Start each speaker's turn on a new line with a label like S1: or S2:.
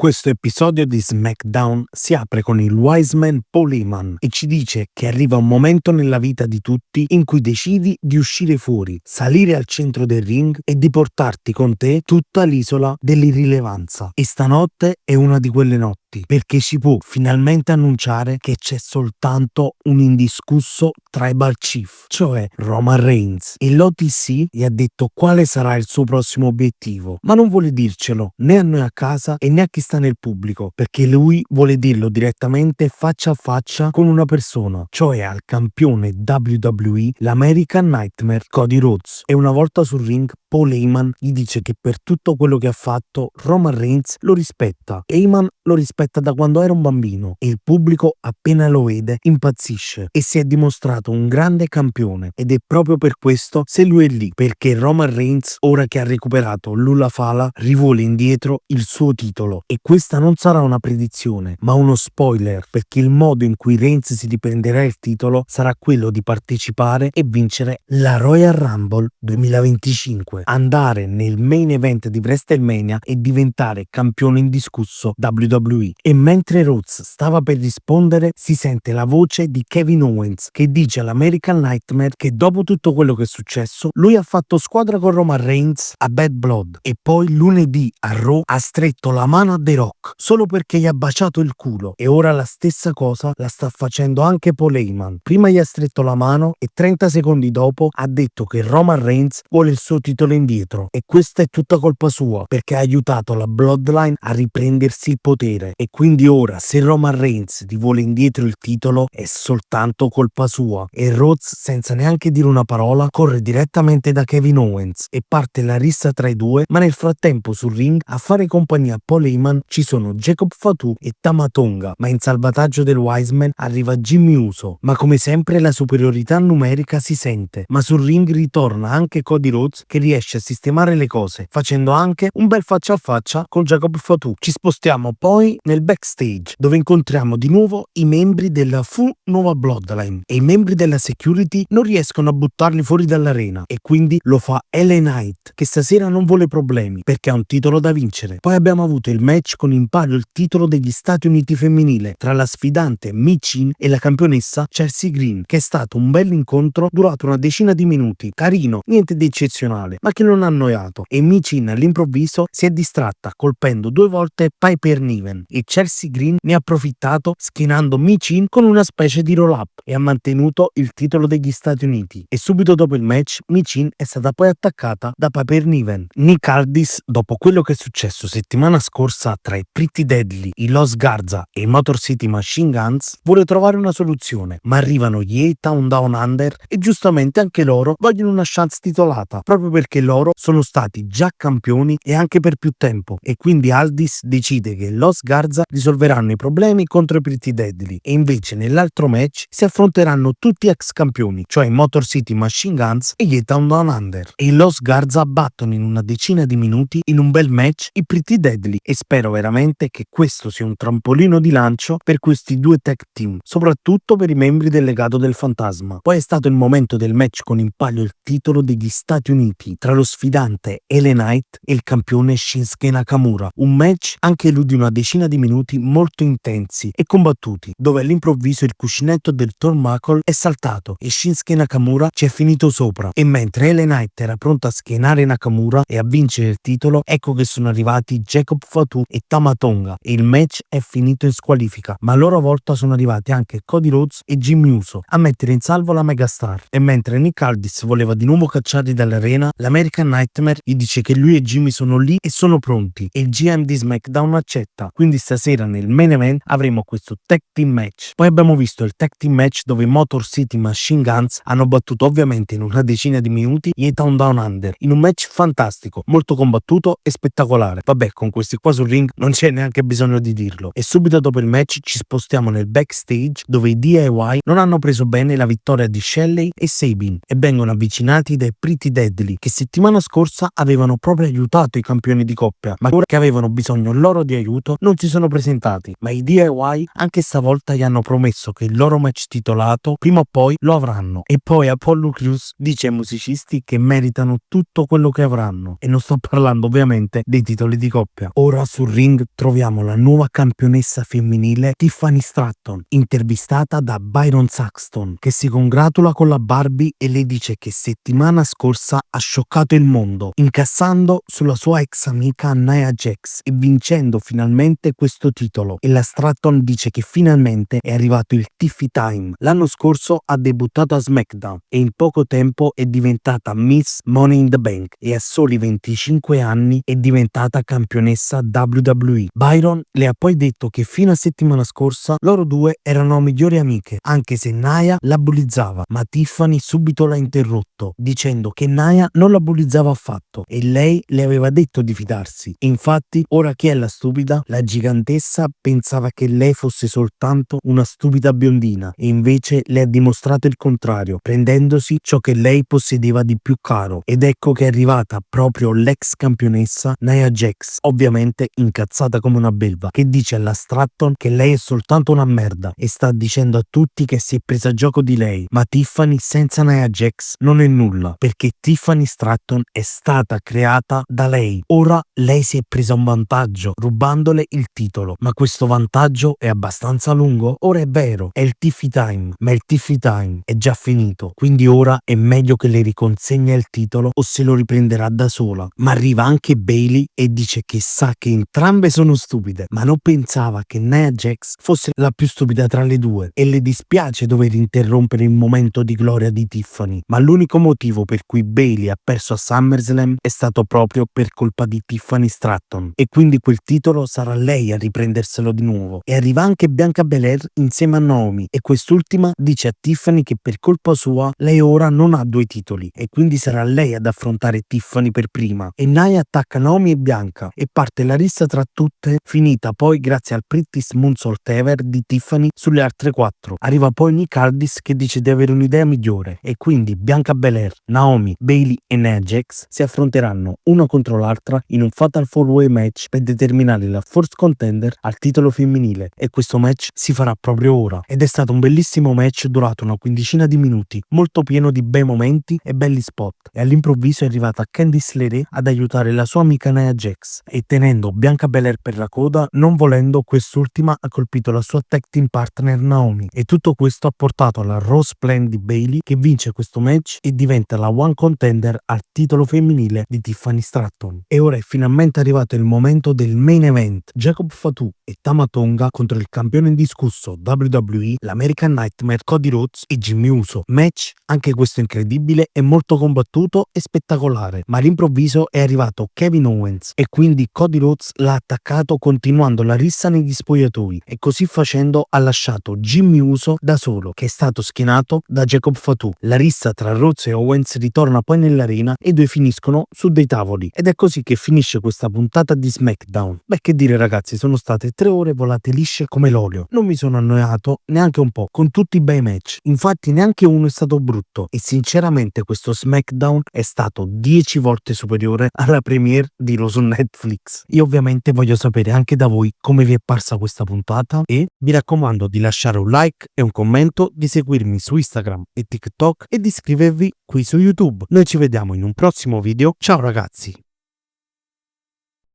S1: Questo episodio di SmackDown si apre con il wise man Paul Heyman e ci dice che arriva un momento nella vita di tutti in cui decidi di uscire fuori, salire al centro del ring e di portarti con te tutta l'isola dell'irrilevanza. E stanotte è una di quelle notti, perché si può finalmente annunciare che c'è soltanto un indiscusso tribal chief, cioè Roman Reigns. E l'OTC gli ha detto quale sarà il suo prossimo obiettivo, ma non vuole dircelo né a noi a casa e né a chi sta nel pubblico, perché lui vuole dirlo direttamente faccia a faccia con una persona, cioè al campione WWE, l'American Nightmare Cody Rhodes. E una volta sul ring Paul Heyman gli dice che per tutto quello che ha fatto Roman Reigns lo rispetta. Heyman lo rispetta da quando era un bambino e il pubblico appena lo vede impazzisce e si è dimostrato un grande campione, ed è proprio per questo se lui è lì, perché Roman Reigns, ora che ha recuperato l'Hullu Fala, rivuole indietro il suo titolo. E questa non sarà una predizione ma uno spoiler, perché il modo in cui Reigns si riprenderà il titolo sarà quello di partecipare e vincere la Royal Rumble 2025, andare nel main event di WrestleMania e diventare campione indiscusso WWE. E mentre Rhodes stava per rispondere si sente la voce di Kevin Owens che dice all'American Nightmare che dopo tutto quello che è successo lui ha fatto squadra con Roman Reigns a Bad Blood e poi lunedì a Raw ha stretto la mano a The Rock solo perché gli ha baciato il culo, e ora la stessa cosa la sta facendo anche Paul Heyman. Prima gli ha stretto la mano e 30 secondi dopo ha detto che Roman Reigns vuole il suo titolo indietro, e questa è tutta colpa sua perché ha aiutato la Bloodline a riprendersi il potere. E quindi ora se Roman Reigns ti vuole indietro il titolo è soltanto colpa sua. E Rhodes, senza neanche dire una parola, corre direttamente da Kevin Owens e parte la rissa tra i due, ma nel frattempo sul ring a fare compagnia a Paul Heyman ci sono Jacob Fatu e Tama Tonga, ma in salvataggio del Wiseman arriva Jimmy Uso. Ma come sempre la superiorità numerica si sente, ma sul ring ritorna anche Cody Rhodes che riesce a sistemare le cose facendo anche un bel faccia a faccia con Jacob Fatu. Ci spostiamo poi nel backstage dove incontriamo di nuovo i membri della Fu Nuova Bloodline e i membri della security non riescono a buttarli fuori dall'arena, e quindi lo fa LA Knight che stasera non vuole problemi perché ha un titolo da vincere. Poi abbiamo avuto il match con in palio il titolo degli Stati Uniti femminile tra la sfidante Michin e la campionessa Chelsea Green, che è stato un bel incontro durato una decina di minuti, carino, niente di eccezionale ma che non ha annoiato, e Michin all'improvviso si è distratta colpendo 2 volte Piper Niven e Chelsea Green ne ha approfittato schienando Michin con una specie di roll up e ha mantenuto il titolo degli Stati Uniti. E subito dopo il match Michin è stata poi attaccata da Piper Niven. Nick Aldis, dopo quello che è successo settimana scorsa tra i Pretty Deadly, i Los Garza e i Motor City Machine Guns, vuole trovare una soluzione, ma arrivano gli A-Town Down Under e giustamente anche loro vogliono una chance titolata proprio perché loro sono stati già campioni e anche per più tempo, e quindi Aldis decide che Los Garza risolveranno i problemi contro i Pretty Deadly e invece nell'altro match si affronteranno tutti ex campioni, cioè i Motor City Machine Guns e gli A-Town Down Under, e i Los Garza battono in una decina di minuti in un bel match i Pretty Deadly, e spero veramente che questo sia un trampolino di lancio per questi due tag team, soprattutto per i membri del legato del fantasma. Poi è stato il momento del match con in palio il titolo degli Stati Uniti tra lo sfidante LA Knight e il campione Shinsuke Nakamura, un match anche lui di una decina di minuti molto intensi e combattuti, dove all'improvviso il cuscinetto del turnbuckle è saltato e Shinsuke Nakamura ci è finito sopra, e mentre LA Knight era pronto a schienare Nakamura e a vincere il titolo, ecco che sono arrivati Jacob Fatu e Tama Tonga e il match è finito in squalifica, ma a loro volta sono arrivati anche Cody Rhodes e Jimmy Uso a mettere in salvo la megastar. E mentre Nick Aldis voleva di nuovo cacciarli dall'arena, l'American Nightmare gli dice che lui e Jimmy sono lì e sono pronti, e il GM di SmackDown accetta. Quindi stasera nel main event avremo questo tag team match. Poi abbiamo visto il tag team match dove Motor City Machine Guns hanno battuto ovviamente in una decina di minuti gli A-Town Down Under in un match fantastico, molto combattuto e spettacolare. Vabbè, con questi qua sul ring non c'è neanche bisogno di dirlo. E subito dopo il match ci spostiamo nel backstage dove i DIY non hanno preso bene la vittoria di Shelley e Sabin e vengono avvicinati dai Pretty Deadly che si settimana scorsa avevano proprio aiutato i campioni di coppia, ma ora che avevano bisogno loro di aiuto non si sono presentati. Ma i DIY anche stavolta gli hanno promesso che il loro match titolato prima o poi lo avranno. E poi Apollo Crews dice ai musicisti che meritano tutto quello che avranno, e non sto parlando ovviamente dei titoli di coppia. Ora sul ring troviamo la nuova campionessa femminile Tiffany Stratton, intervistata da Byron Saxton, che si congratula con la Barbie e le dice che settimana scorsa ha scioccato il mondo, incassando sulla sua ex amica Nia Jax e vincendo finalmente questo titolo. E la Stratton dice che finalmente è arrivato il Tiffy Time. L'anno scorso ha debuttato a SmackDown e in poco tempo è diventata Miss Money in the Bank e a soli 25 anni è diventata campionessa WWE. Byron le ha poi detto che fino a settimana scorsa loro due erano migliori amiche, anche se Nia la bullizzava, ma Tiffany subito l'ha interrotto dicendo che Nia non la bullizzava affatto e lei le aveva detto di fidarsi. Infatti ora chi è la stupida? La gigantessa pensava che lei fosse soltanto una stupida biondina e invece le ha dimostrato il contrario, prendendosi ciò che lei possedeva di più caro. Ed ecco che è arrivata proprio l'ex campionessa Nia Jax, ovviamente incazzata come una belva, che dice alla Stratton che lei è soltanto una merda e sta dicendo a tutti che si è presa gioco di lei. Ma Tiffany senza Nia Jax non è nulla, perché Tiffany Stratton è stata creata da lei. Ora lei si è presa un vantaggio rubandole il titolo, ma questo vantaggio è abbastanza lungo. Ora è vero, è il Tiffy Time, ma il Tiffy Time è già finito, quindi ora è meglio che le riconsegna il titolo o se lo riprenderà da sola. Ma arriva anche Bayley e dice che sa che entrambe sono stupide, ma non pensava che Nia Jax fosse la più stupida tra le due e le dispiace dover interrompere il momento di gloria di Tiffany, ma l'unico motivo per cui Bayley ha perso a SummerSlam è stato proprio per colpa di Tiffany Stratton e quindi quel titolo sarà lei a riprenderselo di nuovo. E arriva anche Bianca Belair insieme a Naomi e quest'ultima dice a Tiffany che per colpa sua lei ora non ha due titoli e quindi sarà lei ad affrontare Tiffany per prima. E Nia attacca Naomi e Bianca e parte la rissa tra tutte, finita poi grazie al prettiest moonsault ever di Tiffany sulle altre quattro. Arriva poi Nick Aldis che dice di avere un'idea migliore e quindi Bianca Belair, Naomi, Bayley e Nia Jax si affronteranno una contro l'altra in un Fatal 4-Way match per determinare la first contender al titolo femminile, e questo match si farà proprio ora. Ed è stato un bellissimo match durato una quindicina di minuti, molto pieno di bei momenti e belli spot, e all'improvviso è arrivata Candice LeRae ad aiutare la sua amica Nia Jax e tenendo Bianca Belair per la coda, non volendo quest'ultima ha colpito la sua tag team partner Naomi, e tutto questo ha portato alla Rose Plan di Bayley che vince questo match e diventa la one contender al titolo femminile di Tiffany Stratton. E ora è finalmente arrivato il momento del main event: Jacob Fatu e Tama Tonga contro il campione indiscusso WWE, l'American Nightmare Cody Rhodes e Jimmy Uso. Match anche questo incredibile e molto combattuto e spettacolare, ma all'improvviso è arrivato Kevin Owens e quindi Cody Rhodes l'ha attaccato continuando la rissa negli spogliatoi e così facendo ha lasciato Jimmy Uso da solo, che è stato schienato da Jacob Fatu. La rissa tra Rhodes e Owens ritorna poi nell'arena e i due finiscono su dei tavoli ed è così che finisce questa puntata di SmackDown. Beh, che dire ragazzi, sono state 3 ore volate lisce come l'olio. Non mi sono annoiato neanche un po' con tutti i bei match, infatti neanche uno è stato brutto e sinceramente questo SmackDown è stato 10 volte superiore alla premiere di Raw su Netflix. Io ovviamente voglio sapere anche da voi come vi è parsa questa puntata e vi raccomando di lasciare un like e un commento, di seguirmi su Instagram e TikTok e di iscrivervi qui su YouTube. Noi ci vediamo in un prossimo video, ciao ragazzi!